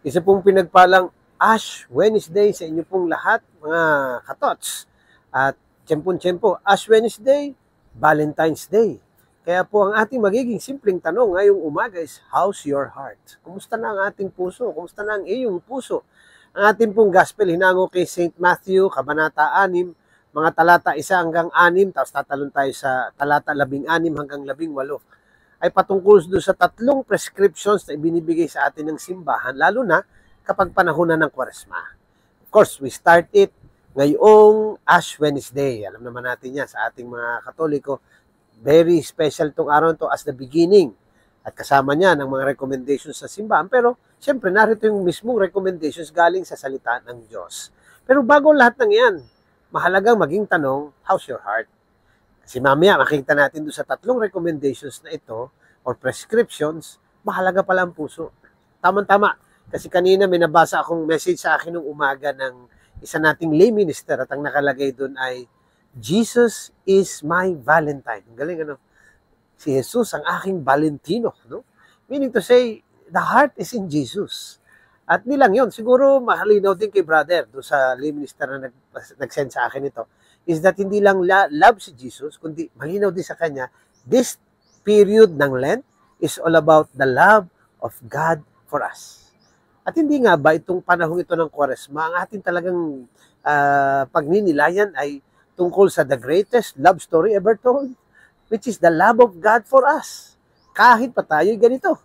Isa pong pinagpalang Ash Wednesday sa inyo pong lahat, mga katots. At tiyempon-tiyempo, Ash Wednesday, Valentine's Day. Kaya po ang ating magiging simpleng tanong ngayong umaga is, how's your heart? Kumusta na ang ating puso? Kumusta na ang iyong puso? Ang ating pong gospel hinango kay St. Matthew, Kabanata 6, mga talata 1 hanggang 6, tapos tatalon tayo sa talata 16 hanggang 18 ay patungkol doon sa 3 prescriptions na ibinibigay sa atin ng simbahan, lalo na kapag panahon na ng Kwaresma. Of course, we start it ngayong Ash Wednesday. Alam naman natin yan sa ating mga Katoliko. Very special itong araw to as the beginning. At kasama niya ng mga recommendations sa simbahan. Pero, siyempre, narito yung mismong recommendations galing sa salita ng Diyos. Pero bago lahat ng yan, mahalagang maging tanong, how's your heart? Kasi mamaya makikita natin doon sa 3 recommendations na ito or prescriptions, mahalaga pala ang puso. Tama-tama. Kasi kanina may nabasa akong message sa akin nung umaga ng isa nating lay minister at ang nakalagay doon ay, Jesus is my Valentine. Galing ano? Si Jesus ang aking Valentino. No? Meaning to say, the heart is in Jesus. At nilang yon siguro mahalinaw din kay brother doon sa lay minister na nag-send sa akin ito, is that hindi lang love si Jesus, kundi malinaw din sa kanya, this period ng Lent is all about the love of God for us. At hindi nga ba itong panahong ito ng Kwaresma, ang ating talagang pagninilayan ay tungkol sa the greatest love story ever told, which is the love of God for us. Kahit pa tayo'y ganito.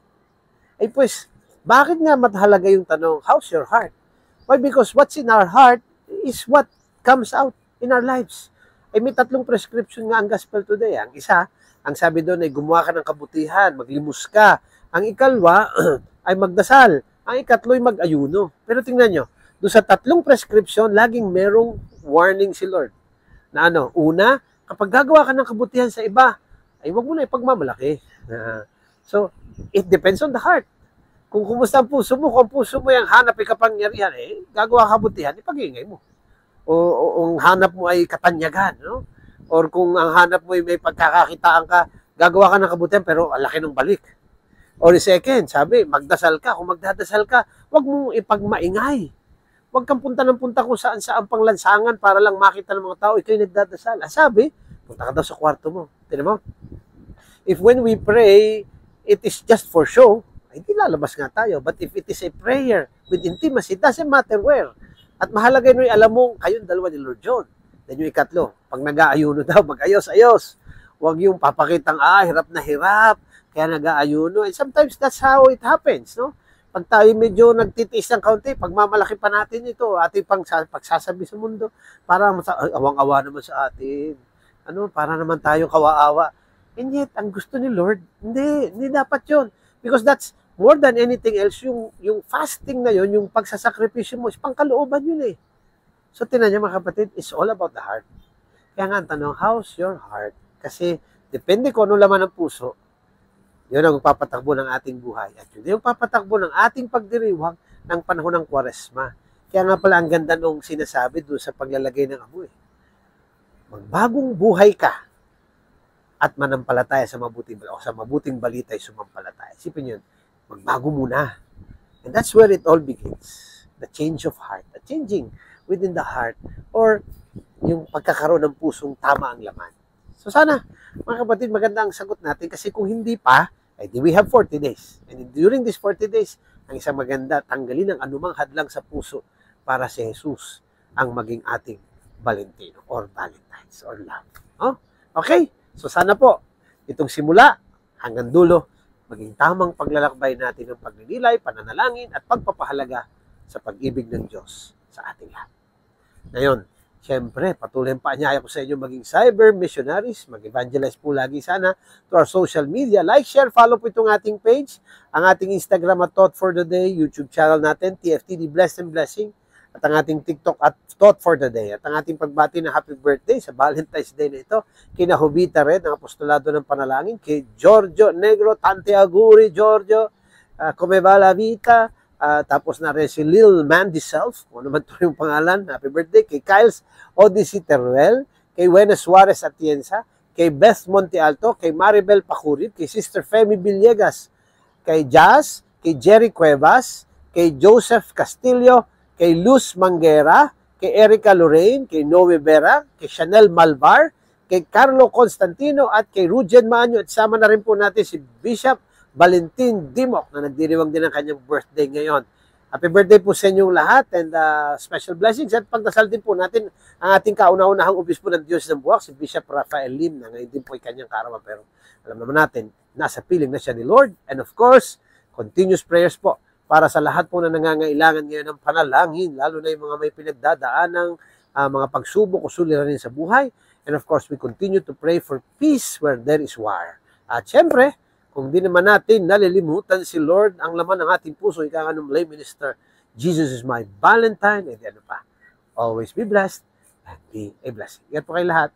Ay pues, bakit nga mahalaga yung tanong, how's your heart? Why? Because what's in our heart is what comes out in our lives. Ay may 3 prescription nga ang gospel today. Ang isa, ang sabi doon ay gumawa ka ng kabutihan, maglimos ka. Ang ikalwa ay magdasal. Ang ikatlo ay mag-ayuno. Pero tingnan nyo, doon sa 3 prescription, laging merong warning si Lord. Na ano, una, kapag gagawa ka ng kabutihan sa iba, ay wag mo na ipagmamalaki. So, it depends on the heart. Kung kumusta ang puso mo, kung ang puso mo yung hanap ay kapangyarihan, gagawa ka kabutihan, ipag-iingay mo. O ang hanap mo ay katanyagan, no? Or kung ang hanap mo ay may pagkakakitaan ka, gagawa ka ng kabutihan pero ang laki ng balik. Or second, sabi, magdasal ka. Kung magdadasal ka, wag mong ipagmaingay. Wag kang punta ng punta kung saan panglansangan para lang makita ng mga tao, ikaw'y nagdadasal. Sabi, punta ka daw sa kwarto mo. Tignan mo? If when we pray, it is just for show, hindi lalabas nga tayo. But if it is a prayer with intimacy, it doesn't matter where. At mahalaga nyo alam mo, kayong dalawa ni Lord John. Then yung ikatlo, pag nag-aayuno daw, mag-ayos-ayos. Huwag yung papakitang, hirap na hirap, kaya nag-aayuno. And sometimes that's how it happens, no? Pag tayo medyo nagtitiis ng kaunti, pagmamalaki pa natin ito, ating pagsasabi sa mundo, para awang-awa naman sa atin. Para naman tayo kawa-awa. And yet, ang gusto ni Lord, hindi dapat yun. Because that's more than anything else, yung fasting na yun, yung pagsasakripisyo mo, is pangkalooban yun eh. So, tinan niyo mga kapatid, it's all about the heart. Kaya nga ang tanong, how's your heart? Kasi, depende kung ano laman ng puso, yun ang papatakbo ng ating buhay. At yun yung papatakbo ng ating pagdiriwang ng panahon ng Kwaresma. Kaya nga pala ang ganda nung sinasabi doon sa paglalagay ng amoy. Magbagong buhay ka at manampalataya sa mabuting balita ay sumampalataya. Isipin yun, magbago muna. And that's where it all begins. The change of heart. The changing within the heart. Or yung pagkakaroon ng pusong tama ang laman. So sana, mga kapatid, maganda ang sagot natin. Kasi kung hindi pa, we have 40 days. And during these 40 days, ang isang maganda, tanggalin ang anumang hadlang sa puso para si Jesus ang maging ating Valentino or Valentine's or love. Okay? So sana po, itong simula hanggang dulo, maging tamang paglalakbay natin ng pagninilay, pananalangin, at pagpapahalaga sa pag-ibig ng Diyos sa ating lahat. Ngayon, siyempre, patuloy pa niya ako sa inyo maging cyber missionaries, mag-evangelize po lagi sana to our social media. Like, share, follow po itong ating page, ang ating Instagram at Thought for the Day, YouTube channel natin, TFTD Blessed and Blessing, at ang ating TikTok at Thought for the Day. At ang ating pagbati na happy birthday sa Valentine's Day na ito, kina Jovita Red, ang apostolado ng panalangin, kay Giorgio Negro, Tante Aguri, Giorgio, Come va la Vita, tapos na rin si Lil Mandy Self, kung ano man ito yung pangalan, happy birthday, kay Kyles Odyssey Teruel, kay Wena Suarez Atienza, kay Beth Monte Alto, kay Maribel Pacurit, kay Sister Femi Villegas, kay Jazz, kay Jerry Cuevas, kay Joseph Castillo, kay Luz Manguera, kay Erica Lorraine, kay Noe Vera, kay Chanel Malvar, kay Carlo Constantino at kay Rujen Manyo. At sama na rin po natin si Bishop Valentin Dimok na nagdiriwang din ang kanyang birthday ngayon. Happy birthday po sa inyong lahat and special blessings at pagdasal din po natin ang ating kauna-unahang obispo ng Diyos ng Buwak, si Bishop Rafael Lim, na ngayon din po ay kanyang kaarawan. Pero alam naman natin, nasa piling na siya ni Lord. And of course, continuous prayers po para sa lahat po na nangangailangan ngayon ng panalangin, lalo na yung mga may pinagdadaan ng mga pagsubok o suliranin sa buhay. And of course, we continue to pray for peace where there is war. At syempre, kung di naman natin nalilimutan si Lord, ang laman ng ating puso, ika nga ng lay minister, Jesus is my Valentine, and ano pa. Always be blessed and be a blessing. Ingat po kayo lahat.